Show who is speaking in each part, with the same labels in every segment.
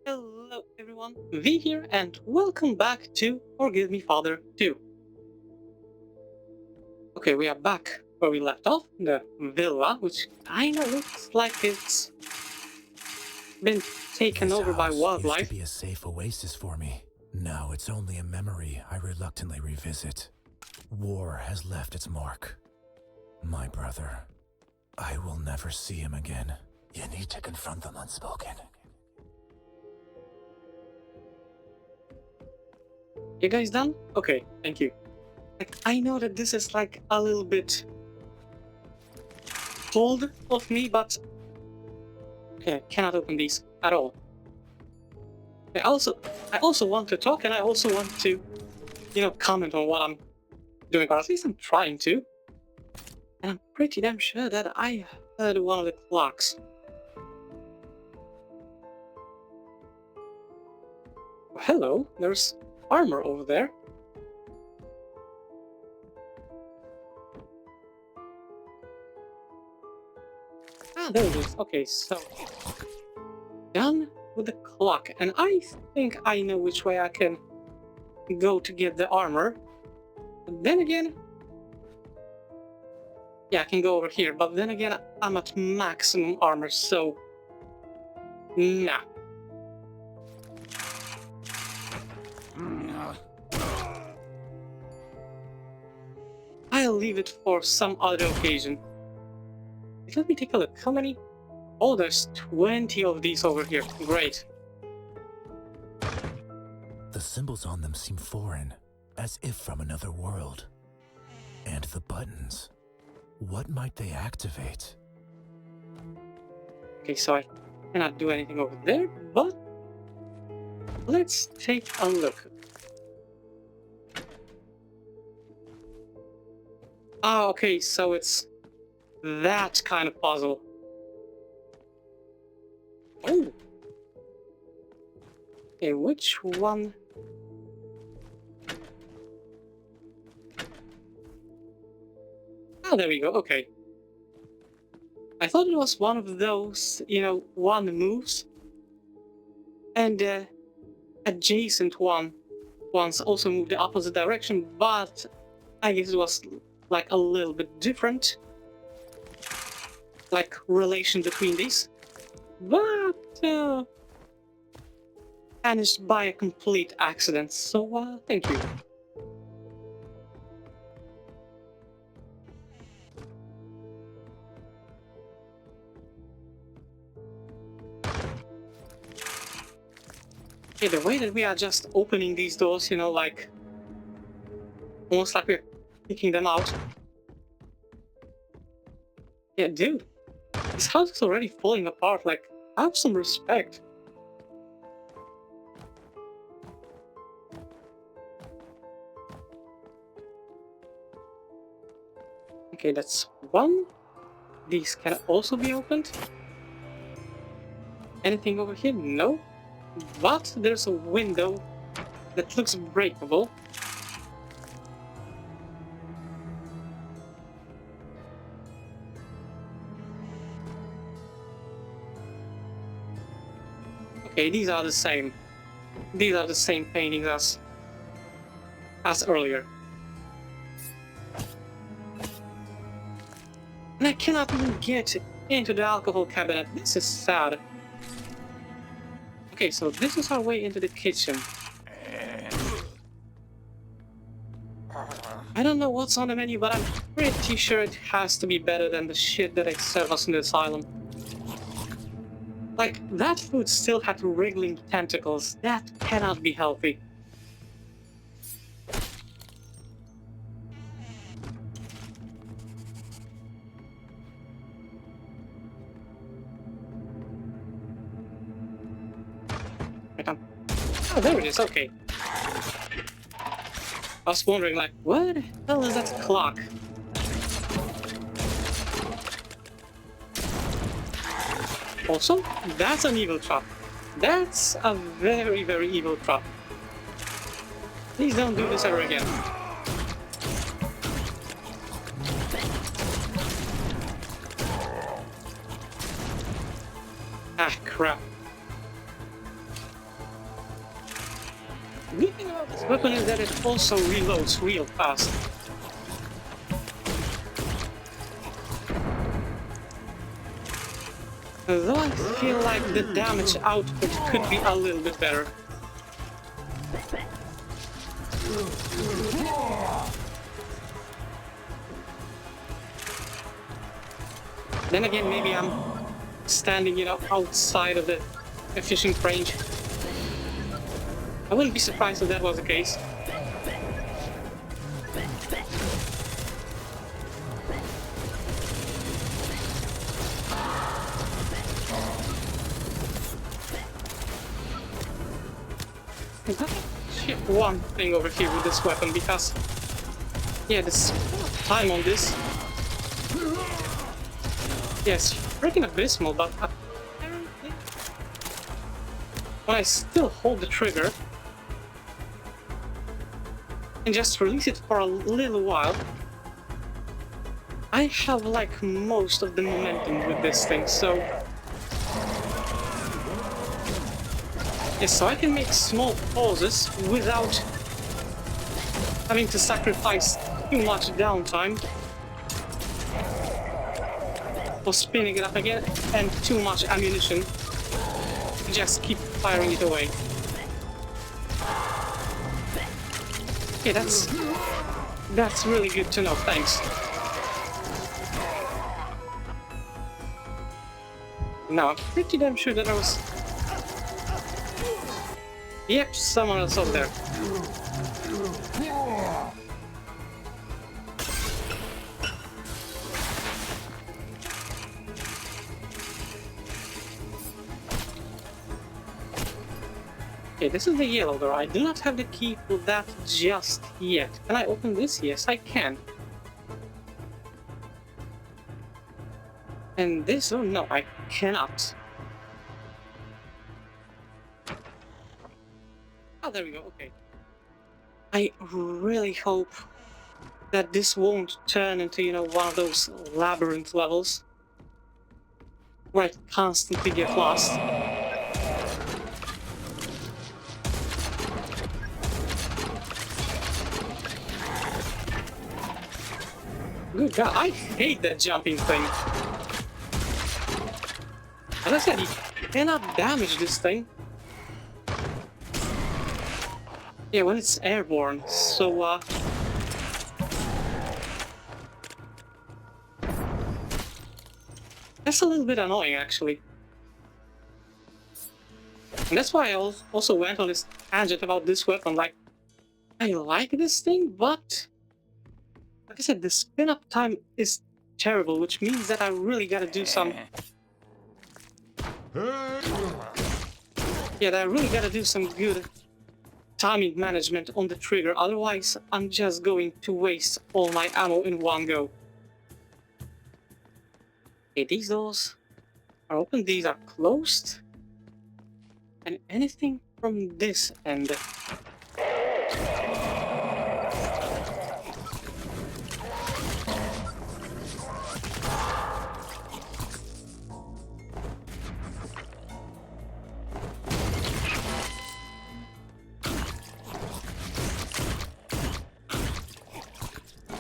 Speaker 1: Hello everyone, V here and welcome back to Forgive Me Father 2. Okay, we are back where we left off, the villa, which kinda looks like it's been taken
Speaker 2: This
Speaker 1: over by
Speaker 2: house used
Speaker 1: wildlife.
Speaker 2: to be a safe oasis for me. Now it's only a memory I reluctantly revisit. War has left its mark. My brother. I will never see him again. You need to confront them unspoken.
Speaker 1: You guys done? Okay, thank you. I know that this is like a little bit cold of me, but okay, I cannot open these at all. I also want to talk, and I also want to, comment on what I'm doing, or at least I'm trying to. And I'm pretty damn sure that I heard one of the clocks. Oh, hello, there's armor over there. Ah, there it is. Okay, so done with the clock, and I think I know which way I can go to get the armor. But then again, yeah, I can go over here, but then again, I'm at maximum armor, so nah. I'll leave it for some other occasion. Let me take a look. How many? Oh, there's 20 of these over here. Great.
Speaker 2: The symbols on them seem foreign, as if from another world. And the buttons. What might they activate?
Speaker 1: Okay, so I cannot do anything over there, but let's take a look. Ah, okay, so it's that kind of puzzle. Oh! Okay, which one? Ah, there we go, okay. I thought it was one of those, one moves, and adjacent ones also move the opposite direction, but I guess it was like a little bit different, like relation between these, but managed by a complete accident, so thank you. Okay, the way that we are just opening these doors, like almost like we're kicking them out. Yeah, dude, this house is already falling apart, like, have some respect. Okay, that's one. These can also be opened. Anything over here? No. But there's a window that looks breakable. Okay, these are the same. These are the same paintings as earlier. And I cannot even get into the alcohol cabinet. This is sad. Okay, so this is our way into the kitchen. I don't know what's on the menu, but I'm pretty sure it has to be better than the shit that they serve us in the asylum. Like, that food still had wriggling tentacles. That cannot be healthy. Oh, there it is, okay. I was wondering, like, what the hell is that clock? Also, that's an evil trap. That's a very, very evil trap. Please don't do this ever again. Ah, crap. The good thing about this weapon is that it also reloads real fast. Though I feel like the damage output could be a little bit better. Then again, maybe I'm standing, outside of the efficient range. I wouldn't be surprised if that was the case. I have to ship one thing over here with this weapon because, yeah, the time on this, yes, freaking abysmal, but apparently when I still hold the trigger and just release it for a little while, I have like most of the momentum with this thing, so yes, so I can make small pauses without having to sacrifice too much downtime for spinning it up again and too much ammunition to just keep firing it away. Okay, that's really good to know, thanks. Now, I'm pretty damn sure that I was... Yep, someone else over there. Okay, this is the yellow door. I do not have the key for that just yet. Can I open this? Yes, I can. And this? Oh no, I cannot. Oh, there we go, okay. I really hope that this won't turn into, one of those labyrinth levels where I constantly get lost. Good God, I hate that jumping thing. As I said, you cannot damage this thing. Yeah, when it's airborne, so that's a little bit annoying, actually. And that's why I also went on this tangent about this weapon. Like, I like this thing, but like I said, the spin-up time is terrible, which means that I really gotta do some... Yeah, that I really gotta do some good timing management on the trigger, otherwise I'm just going to waste all my ammo in one go. Okay, these doors are open, these are closed. And anything from this end?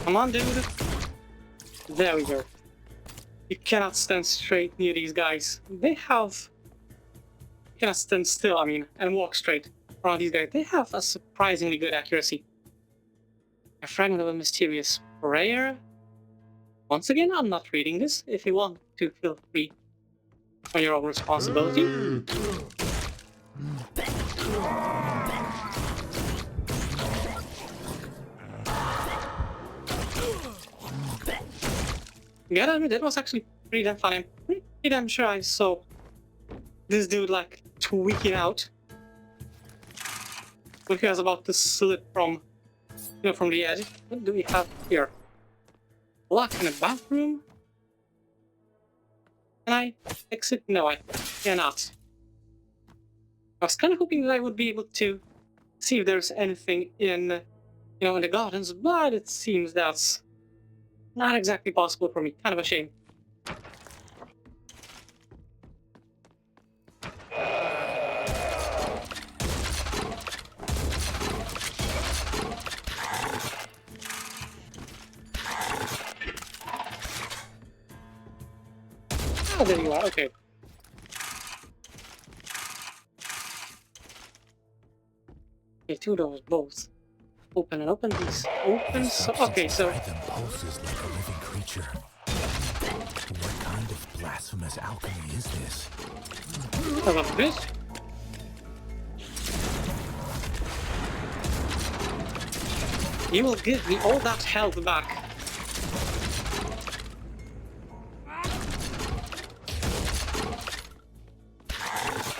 Speaker 1: Come on, dude. There we go. You cannot stand straight near these guys. They have... You cannot stand still, I mean, and walk straight around these guys. They have a surprisingly good accuracy. A fragment of a mysterious prayer. Once again, I'm not reading this. If you want to, feel free on your own responsibility. Gotta admit, that was actually pretty damn fun. I'm pretty damn sure I saw this dude like tweaking out when he was about to slip from, from the edge. What do we have here? Lock in a bathroom? Can I exit? No, I cannot. I was kind of hoping that I would be able to see if there's anything in, in the gardens, but it seems that's not exactly possible for me. Kind of a shame. there you are, okay. Okay, two doors, both. Open and open these. Open,
Speaker 2: The
Speaker 1: so
Speaker 2: substance
Speaker 1: okay, so
Speaker 2: inside them pulses like a living creature. What kind of blasphemous alchemy is this?
Speaker 1: I love this. You will give me all that health back.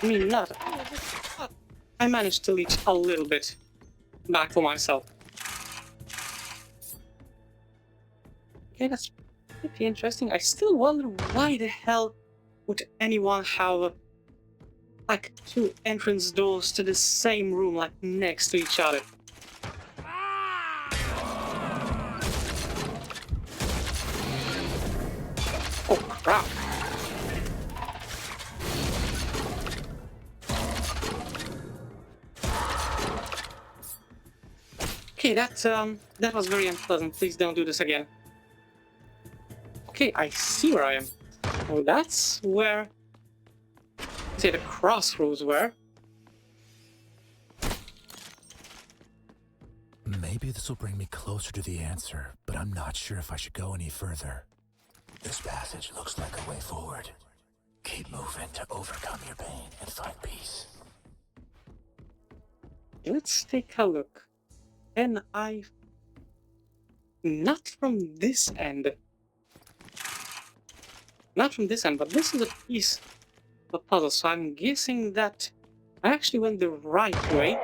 Speaker 1: I mean, not. I managed to leech a little bit back for myself. Okay, that's pretty interesting. I still wonder why the hell would anyone have like two entrance doors to the same room, like next to each other. Oh crap! Okay, that was very unpleasant. Please don't do this again. Okay, I see where I am. Oh, that's where, say, the crossroads were.
Speaker 2: Maybe this will bring me closer to the answer, but I'm not sure if I should go any further. This passage looks like a way forward. Keep moving to overcome your pain and find peace.
Speaker 1: Let's take a look. And not from this end. Not from this end, but this is a piece of a puzzle, so I'm guessing that I actually went the right way.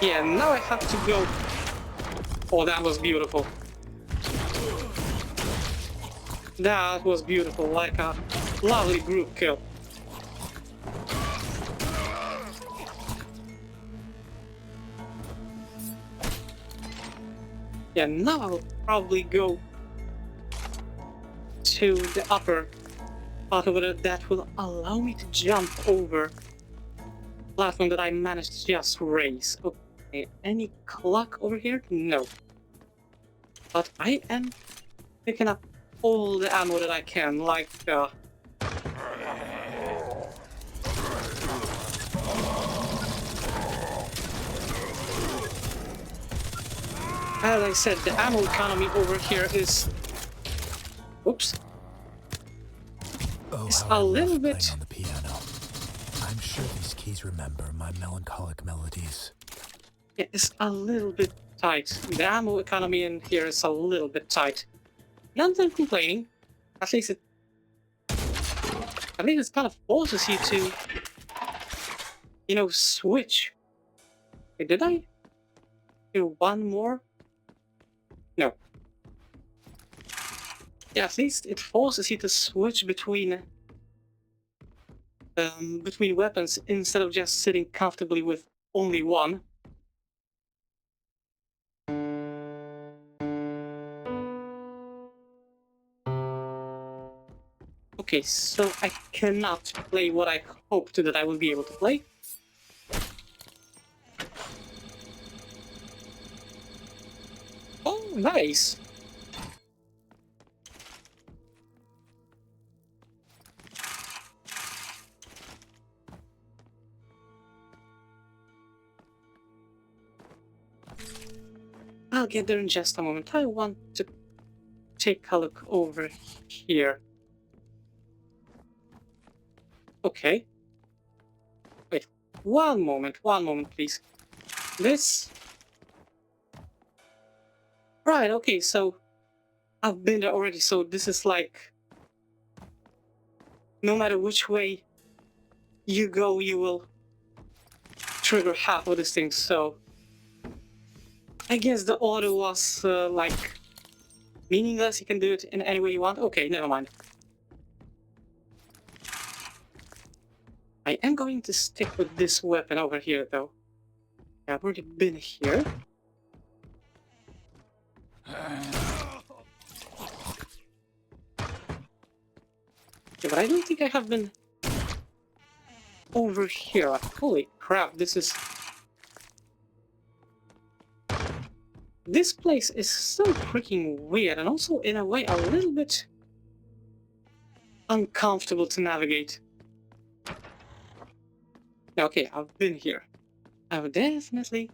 Speaker 1: Yeah, now I have to go. Oh, that was beautiful. That was beautiful, like a lovely group kill. Yeah, now I'll probably go to the upper part of it that will allow me to jump over the platform that I managed to just raise. Okay, any clock over here? No. But I am picking up all the ammo that I can, like, as I said, the ammo economy over here is... Oops.
Speaker 2: Oh,
Speaker 1: It's
Speaker 2: how
Speaker 1: a
Speaker 2: I love
Speaker 1: little
Speaker 2: playing
Speaker 1: bit...
Speaker 2: on the piano. I'm sure these keys remember my melancholic melodies.
Speaker 1: Yeah, it's a little bit tight. The ammo economy in here is a little bit tight. Not I'm complaining. At least it kind of forces you to, you know, switch. Wait, did I do one more? No. Yeah, at least it forces you to switch between weapons instead of just sitting comfortably with only one. Okay, so I cannot play what I hoped that I would be able to play. Oh, nice! I'll get there in just a moment. I want to take a look over here. Okay. Wait, one moment, please. This... Right, okay, so... I've been there already, so this is like... No matter which way you go, you will trigger half of this thing, so... I guess the order was, like... meaningless, you can do it in any way you want. Okay, never mind. I am going to stick with this weapon over here, though. Yeah, I've already been here. Yeah, but I don't think I have been over here? Holy crap, this place is so freaking weird, and also in a way a little bit uncomfortable to navigate. Okay, I've been here. I've definitely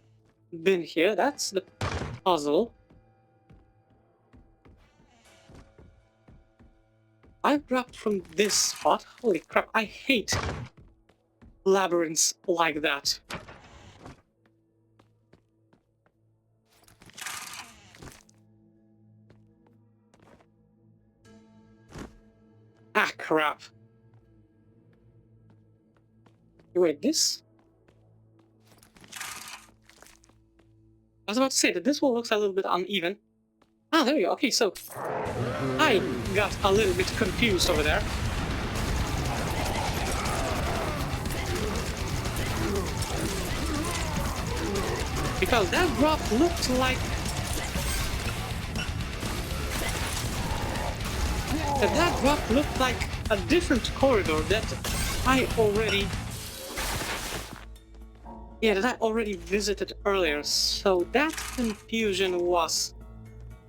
Speaker 1: been here. That's the puzzle. I've dropped from this spot. Holy crap, I hate labyrinths like that. Ah, crap. Wait, this? I was about to say that this wall looks a little bit uneven. Ah, there you go. Okay, so I got a little bit confused over there. Because that drop looked like... That drop looked like a different corridor that I already... Yeah, that I already visited earlier, so that confusion was...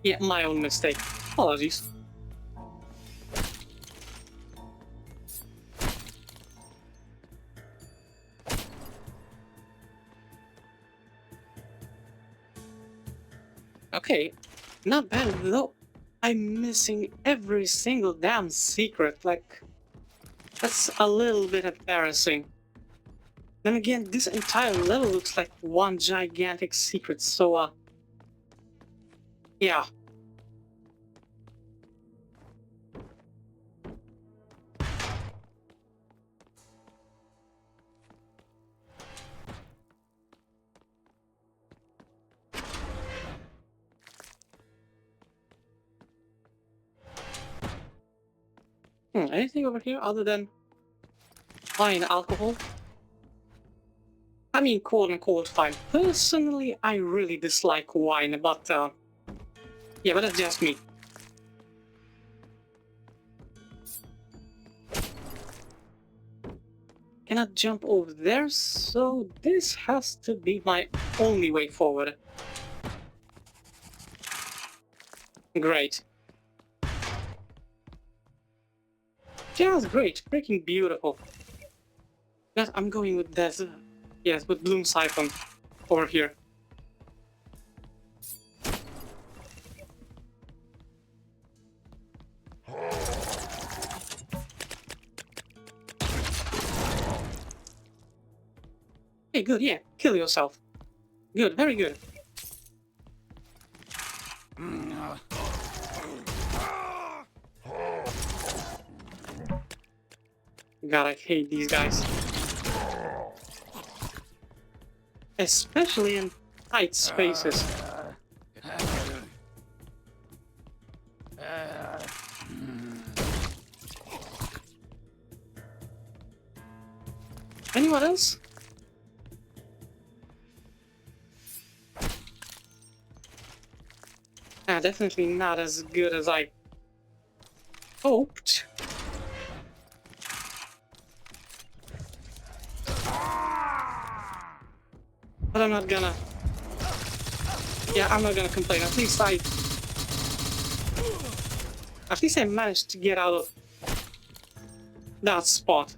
Speaker 1: Yeah, my own mistake. Apologies. Okay, not bad though. I'm missing every single damn secret, like... That's a little bit embarrassing. Then again, this entire level looks like one gigantic secret, so yeah. Anything over here other than fine alcohol? I mean, quote-unquote fine. Personally, I really dislike wine, but yeah, but that's just me. Cannot jump over there, so this has to be my only way forward. Great. Just great, freaking beautiful. But I'm going with that, yes, with Bloom Siphon over here. Okay, good, yeah, kill yourself. Good, very good. God, I hate these guys. Especially in tight spaces. Anyone else? Definitely not as good as I hoped. But I'm not gonna... Yeah, I'm not gonna complain. At least I managed to get out of that spot.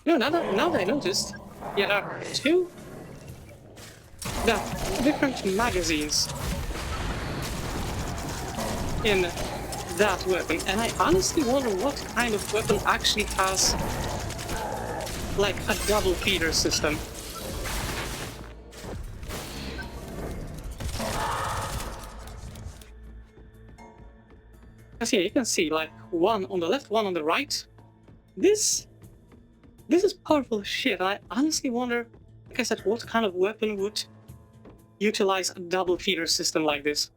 Speaker 1: No, now that I noticed, yeah, there are two different magazines in that weapon, and I honestly wonder what kind of weapon actually has like a double feeder system. Because yeah, you can see like one on the left, one on the right. This is powerful shit. I honestly wonder, like I said, what kind of weapon would utilize a double feeder system like this.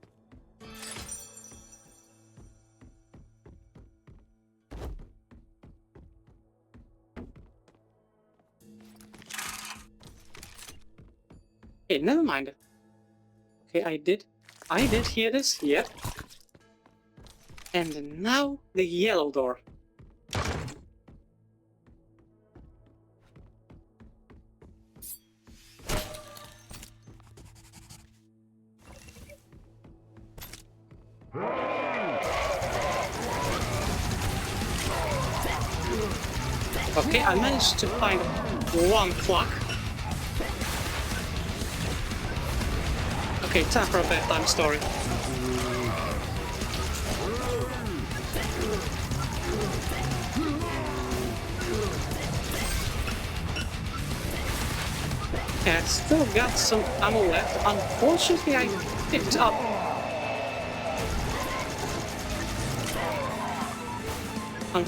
Speaker 1: Okay, never mind. Okay, I did hear this, yep. And now the yellow door. Okay, I managed to find one clock. Okay, time for a bedtime story. And I still got some ammo left. Unfortunately, I picked up some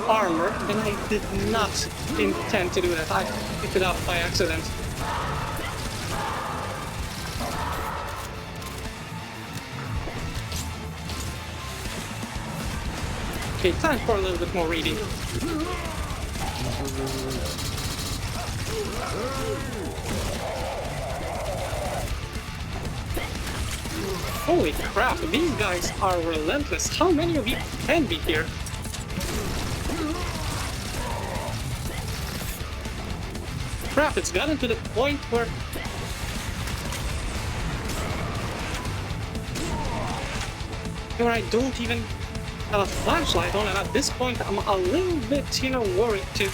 Speaker 1: armor, and I did not intend to do that. I picked it up by accident. Okay, time for a little bit more reading. Holy crap, these guys are relentless. How many of you can be here? Crap, it's gotten to the point where I don't even have a flashlight on, and at this point I'm a little bit, worried to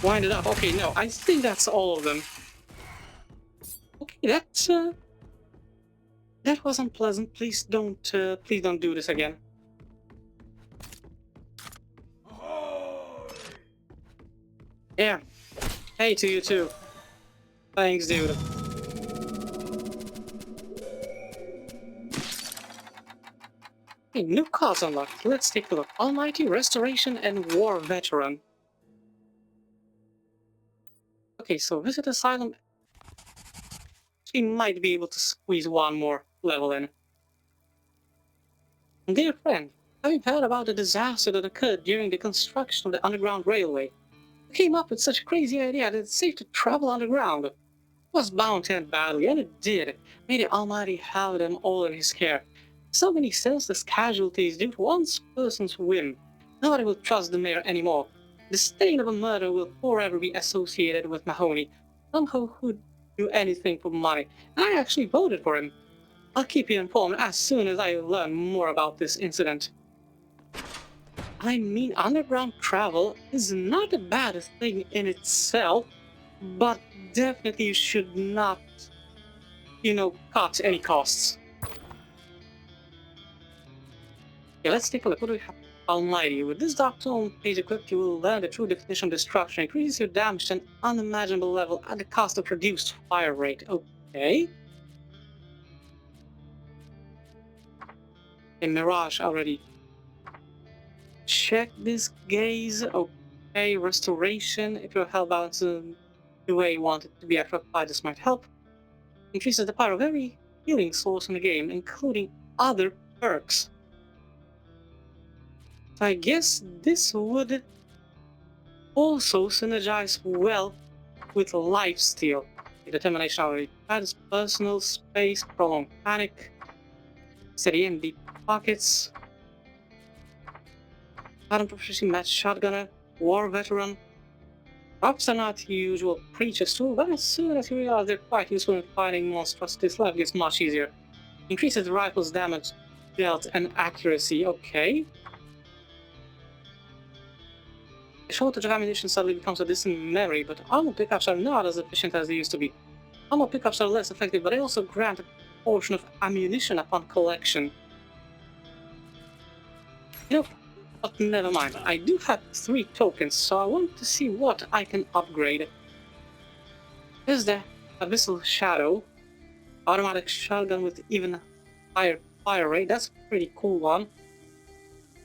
Speaker 1: wind it up. Okay, no, I think that's all of them. Okay, that was unpleasant. Please don't do this again. Yeah. Hey to you too. Thanks, dude. Okay, new cards unlocked. Let's take a look. Almighty, Restoration, and War Veteran. Okay, so Visit Asylum. She might be able to squeeze one more level in. Dear friend, have you heard about the disaster that occurred during the construction of the Underground Railway? I came up with such a crazy idea that it's safe to travel underground. It was bound to end badly, and it did. May the Almighty have them all in his care. So many senseless casualties due to one person's whim. Nobody will trust the mayor anymore. The stain of a murder will forever be associated with Mahoney, someone who'd do anything for money. And I actually voted for him. I'll keep you informed as soon as I learn more about this incident. I mean, underground travel is not a bad thing in itself, but definitely you should not, cut any costs. Okay, let's take a look. What do we have? Almighty. With this Dark Tome page equipped, you will learn the true definition of destruction. Increases your damage to an unimaginable level at the cost of reduced fire rate. Okay. A Mirage already. Check this gaze. Okay, Restoration. If your health balance is the way you want it to be applied, this might help. Increases the power of every healing source in the game, including other perks. So I guess this would also synergize well with Lifesteal. The Determination already adds personal space, prolonged panic, steady and deep pockets. Pattern proficiency, match shotgunner, war veteran. Ops are not usual creatures too, but as soon as you realize they're quite useful in fighting monstrosities, life gets much easier. Increases the rifle's damage dealt and accuracy. Okay. The shortage of ammunition suddenly becomes a distant memory, but armor pickups are not as efficient as they used to be. Armor pickups are less effective, but they also grant a portion of ammunition upon collection. But never mind. I do have 3 tokens, so I want to see what I can upgrade. Here's the Abyssal Shadow. Automatic shotgun with even higher fire rate. That's a pretty cool one.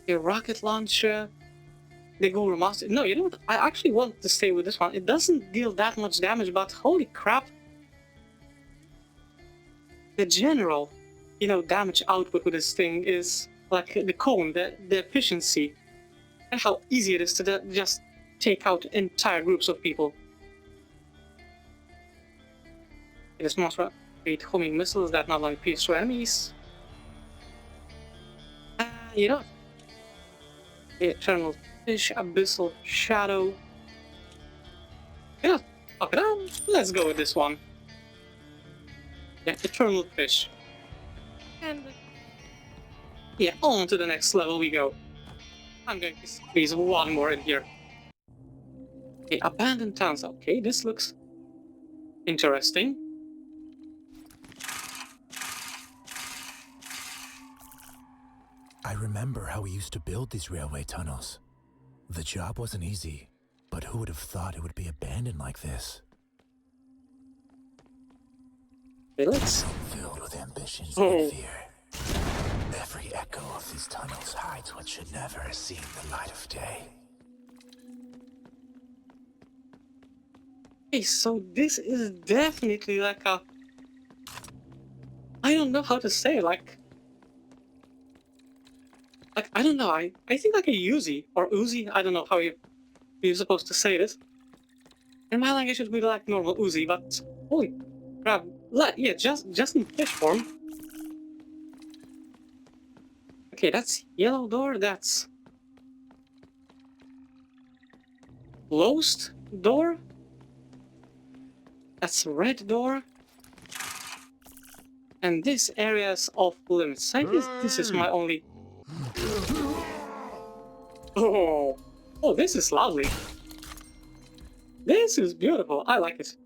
Speaker 1: A rocket launcher. The Guru Master. No, you know what? I actually want to stay with this one. It doesn't deal that much damage, but holy crap. The general, damage output with this thing is like the cone, the efficiency, and how easy it is to just take out entire groups of people. This monster. Activate homing missiles that not only pierce through enemies. You know, Eternal Fish, Abyssal Shadow. Yeah, fuck it up. Let's go with this one. Yeah, Eternal Fish. And yeah, on to the next level we go. I'm going to squeeze one more in here. Okay, abandoned towns. Okay, this looks interesting.
Speaker 2: I remember how we used to build these railway tunnels. The job wasn't easy, but who would have thought it would be abandoned like this?
Speaker 1: Let's...
Speaker 2: Filled with ambitions
Speaker 1: Oh.
Speaker 2: and fear. Every echo of these tunnels hides what should never have seen the light of day.
Speaker 1: Okay, so this is definitely like a... I don't know how to say, like, I don't know, I think like a Uzi, or Uzi, I don't know how you're supposed to say this. In my language it would be like normal Uzi, but holy crap, yeah, just in fish form. Okay, that's yellow door, that's... closed door? That's red door. And this area is off limits. I guess this is my only... Oh, this is lovely. This is beautiful. I like it.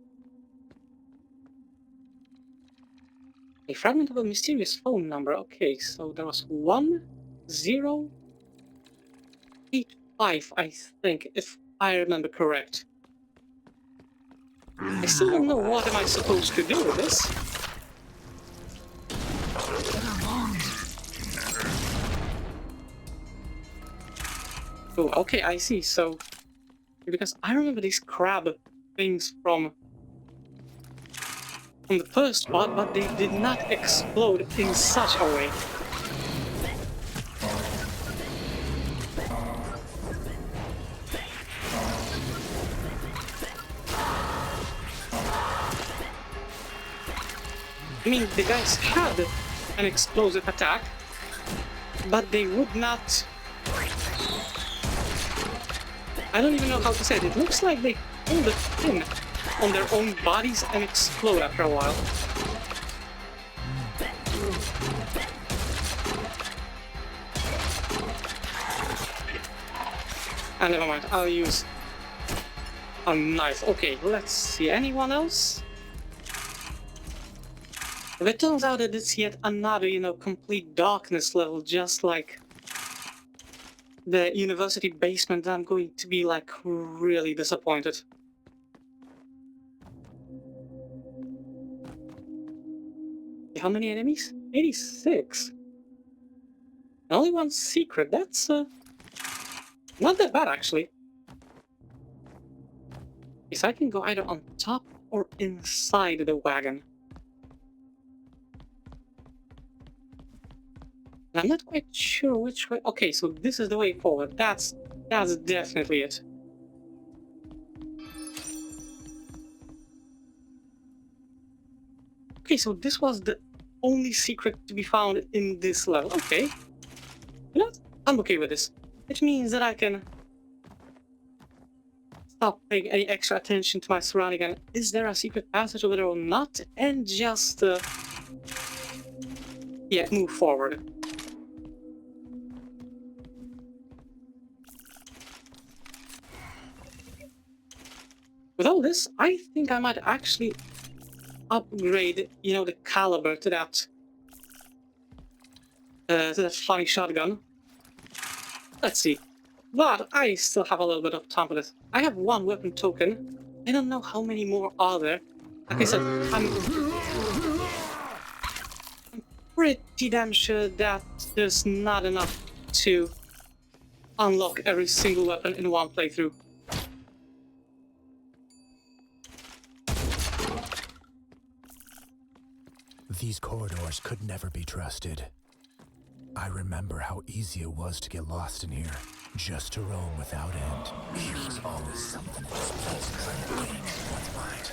Speaker 1: A fragment of a mysterious phone number. Okay, so there was 1085, I think, if I remember correct. I still don't know what am I supposed to do with this. Oh, okay, I see. So, because I remember these crab things from the first part, but they did not explode in such a way. I mean, the guys had an explosive attack, but they would not... I don't even know how to say it. It looks like they hold a pin on their own bodies and explode after a while. And never mind, I'll use a knife. Okay, let's see. Anyone else? If it turns out that it's yet another, complete darkness level, just like the university basement, I'm going to be, like, really disappointed. How many enemies? 86. Only one secret. That's, not that bad, actually. Yes, I can go either on top or inside the wagon. I'm not quite sure which way... Okay, so this is the way forward. That's definitely it. Okay, so this was the only secret to be found in this level. Okay. You know what? I'm okay with this. It means that I can stop paying any extra attention to my surrounding and is there a secret passage over there or not, and just yeah, move forward. With all this, I think I might actually upgrade, the caliber to that funny shotgun. Let's see. But I still have a little bit of time for this. I have one weapon token. I don't know how many more are there. Like I said, I'm pretty damn sure that there's not enough to unlock every single weapon in one playthrough.
Speaker 2: These corridors could never be trusted. I remember how easy it was to get lost in here, just to roam without end. There's always something in this place trying to gain one's mind.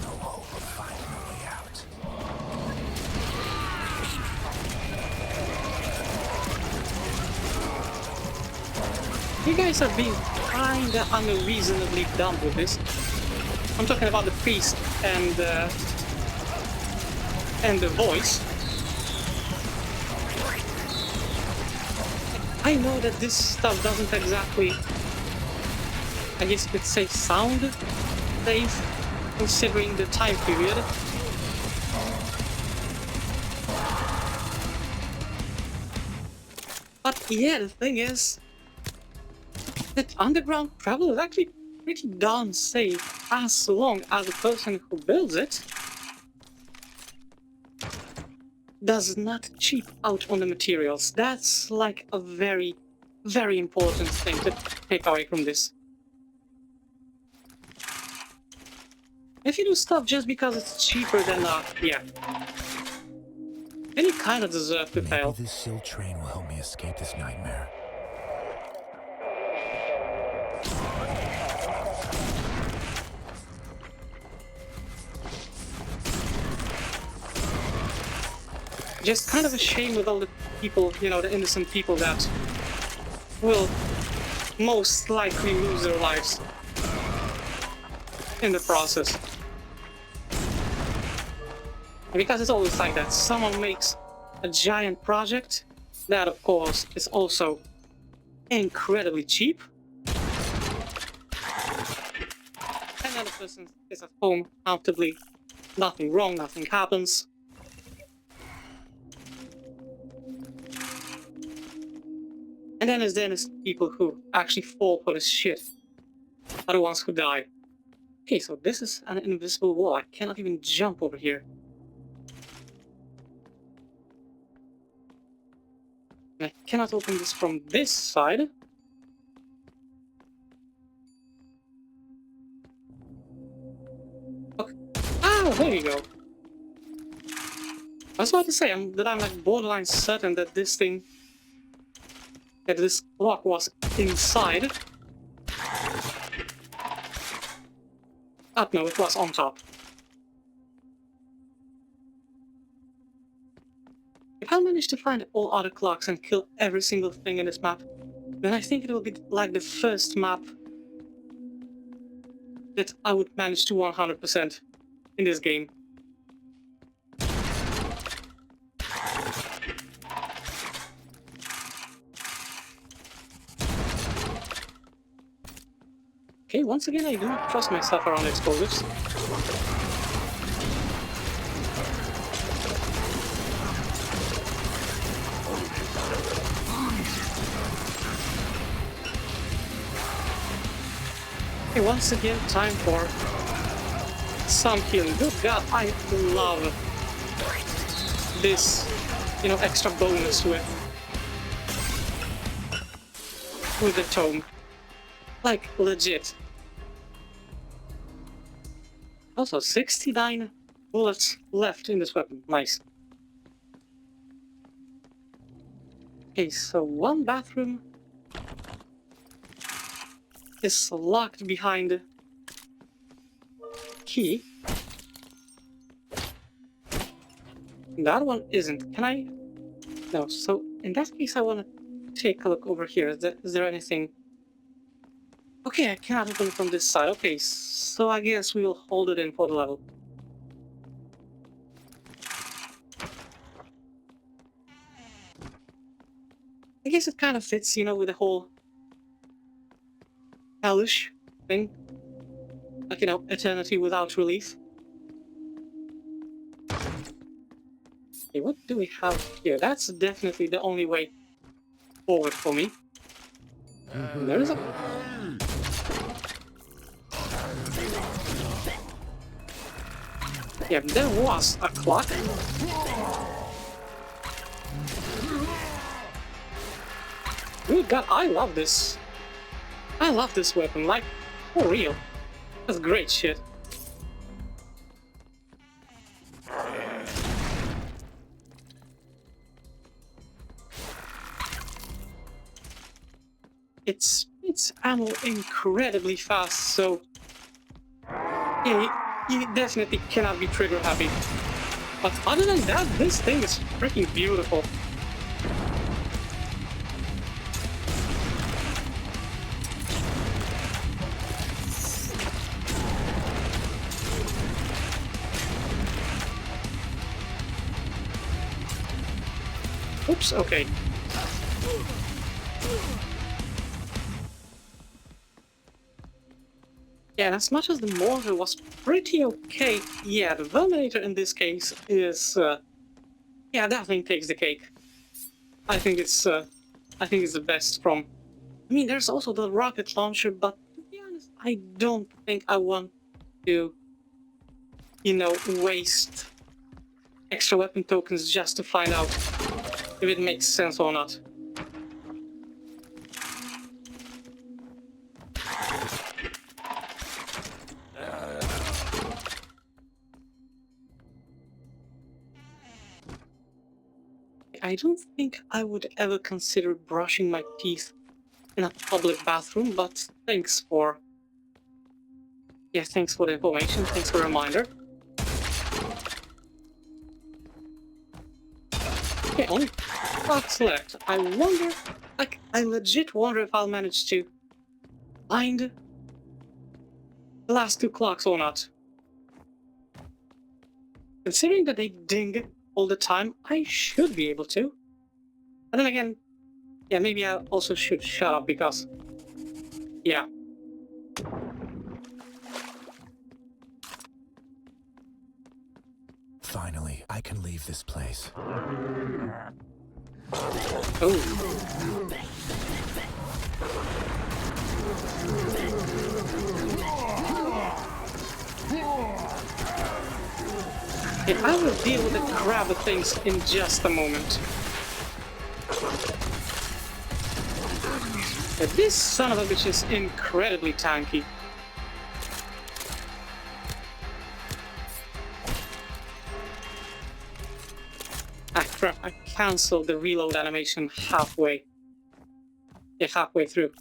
Speaker 2: No hope of finding a way out.
Speaker 1: You guys are being kinda unreasonably dumb with this. I'm talking about the priest and the voice. I know that this stuff doesn't exactly, I guess you could say, sound safe, considering the time period. But yeah, the thing is that underground travel is actually pretty darn safe as long as the person who builds it does not cheap out on the materials. That's like a very, very important thing to take away from this. If you do stuff just because it's cheaper, then yeah. Then you kinda deserve to fail.
Speaker 2: Maybe this sill train will help me escape this nightmare.
Speaker 1: Just kind of a shame with all the people, you know, the innocent people that will most likely lose their lives in the process. And because it's always like that, someone makes a giant project that, of course, is also incredibly cheap. And then the person is at home comfortably, nothing wrong, nothing happens. And then there's people who actually fall for this shit are the ones who die. Okay, so this is an invisible wall. I cannot even jump over here. And I cannot open this from this side. Okay. Ah, there you go. I was about to say that I'm like borderline certain that this thing, that this block was inside. Oh no, it was on top. If I manage to find all other clocks and kill every single thing in this map, then I think it will be like the first map that I would manage to 100% in this game. Okay, once again, I do not trust myself around explosives. Okay, once again, time for some healing. Good God, I love this, you know, extra bonus with the tome. Like, legit. Also, 69 bullets left in this weapon. Nice. Okay, so one bathroom is locked behind the key. The other one isn't. Can I? No, so in that case I want to take a look over here. Is there anything? Okay, I cannot open it from this side. Okay, so I guess we will hold it in for the level. I guess it kind of fits, you know, with the whole hellish thing. Like, you know, eternity without relief. Okay, what do we have here? That's definitely the only way forward for me. There is a... Yeah, there was a clock. Good God, I love this. I love this weapon, like, for real. That's great shit. It spits ammo incredibly fast, so yeah, you definitely cannot be trigger happy. But other than that, this thing is freaking beautiful. Oops, okay. Yeah, and as much as the mortar was pretty okay, yeah, the Verminator in this case is, yeah, definitely takes the cake. I think it's the best from. I mean, there's also the rocket launcher, but to be honest, I don't think I want to, waste extra weapon tokens just to find out if it makes sense or not. I don't think I would ever consider brushing my teeth in a public bathroom, but thanks for the information, thanks for the reminder. Okay, only clocks left. I wonder, I legit wonder if I'll manage to find the last 2 clocks or not. Considering that they ding all the time, I should be able to. But then again, yeah, maybe I also should shut up because, yeah.
Speaker 2: Finally, I can leave this place.
Speaker 1: Oh. Yeah, I will deal with the crab things in just a moment. Yeah, this son of a bitch is incredibly tanky. Ah crap, I cancelled the reload animation halfway. Yeah, halfway through.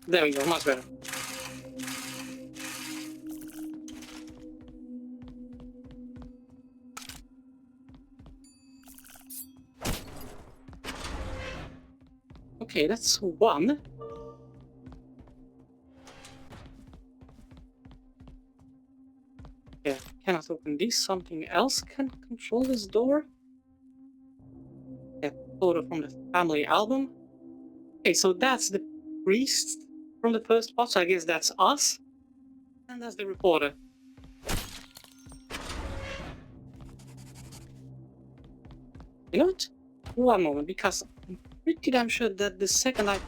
Speaker 1: There we go, much better. Okay, that's one. Yeah, cannot open this. Something else can control this door. A photo from the family album. Okay, so that's the priest from the first part, so I guess that's us. And that's the reporter. You know what? One moment, because I'm pretty damn sure that the second I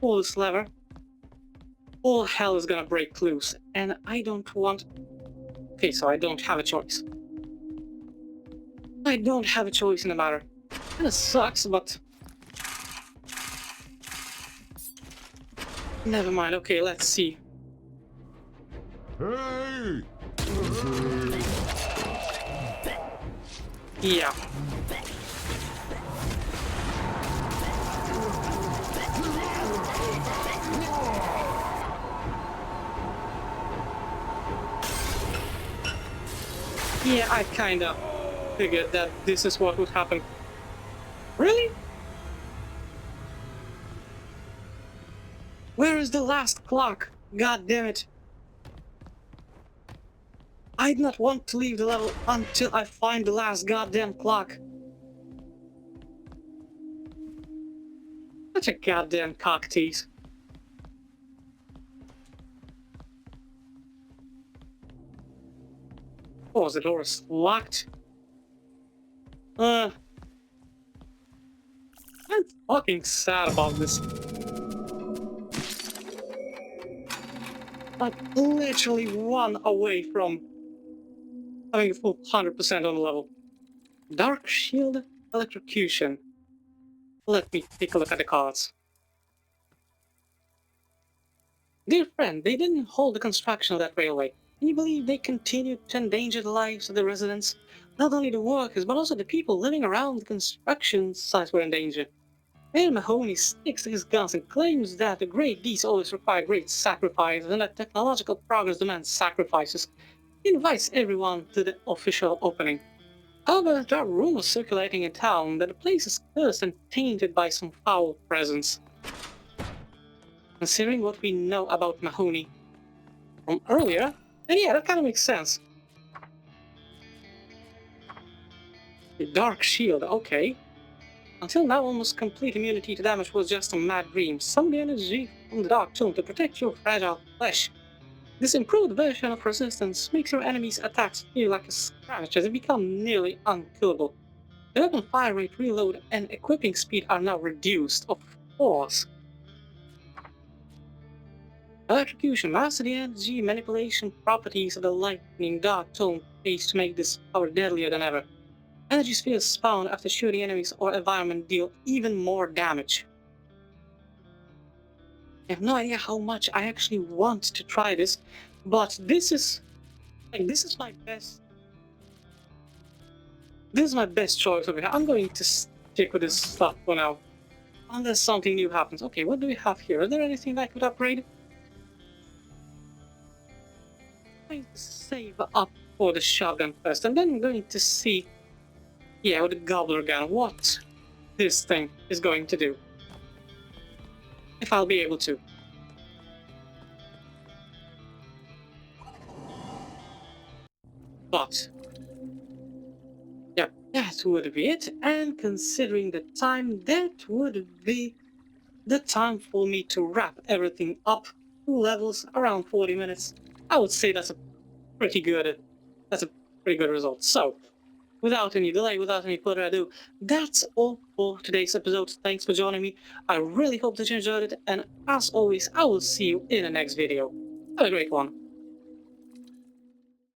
Speaker 1: pull this lever, all hell is gonna break loose, and I don't want... Okay, so I don't have a choice. I don't have a choice in the matter. Kinda sucks, but... Never mind, okay, let's see.
Speaker 3: Hey!
Speaker 1: Yeah. Yeah, I kinda figured that this is what would happen. Really? Where is the last clock? God damn it. I did not want to leave the level until I find the last goddamn clock. Such a goddamn cock tease. Oh, the door is locked. I'm fucking sad about this. Like, literally one away from having a full 100% on the level. Dark Shield Electrocution. Let me take a look at the cards. Dear friend, they didn't hold the construction of that railway. Can you believe they continued to endanger the lives of the residents? Not only the workers, but also the people living around the construction sites were in danger. Mayor Mahoney sticks to his guns and claims that the great deeds always require great sacrifices and that technological progress demands sacrifices. He invites everyone to the official opening. However, there are rumors circulating in town that the place is cursed and tainted by some foul presence. Considering what we know about Mahoney from earlier, then yeah, that kind of makes sense. The Dark Shield, okay. Until now, almost complete immunity to damage was just a mad dream. Summon the energy from the Dark Tome to protect your fragile flesh. This improved version of resistance makes your enemies' attacks feel like a scratch as they become nearly unkillable. The weapon fire rate, reload, and equipping speed are now reduced, of course. Electrocution. Master the energy manipulation properties of the Lightning Dark Tome base to make this power deadlier than ever. Energy spheres spawned after shooting enemies or environment deal even more damage. I have no idea how much I actually want to try this, but this is my best. This is my best choice over here. I'm going to stick with this stuff for now, unless something new happens. Okay, what do we have here? Is there anything that I could upgrade? I'm going to save up for the shotgun first, and then I'm going to see, yeah, with the gobbler gun, what this thing is going to do. If I'll be able to. But yeah, that would be it. And considering the time, that would be the time for me to wrap everything up. 2 levels, around 40 minutes. I would say that's a pretty good result. So, without any delay, without any further ado, that's all for today's episode. Thanks for joining me. I really hope that you enjoyed it, and as always, I will see you in the next video. Have a great one.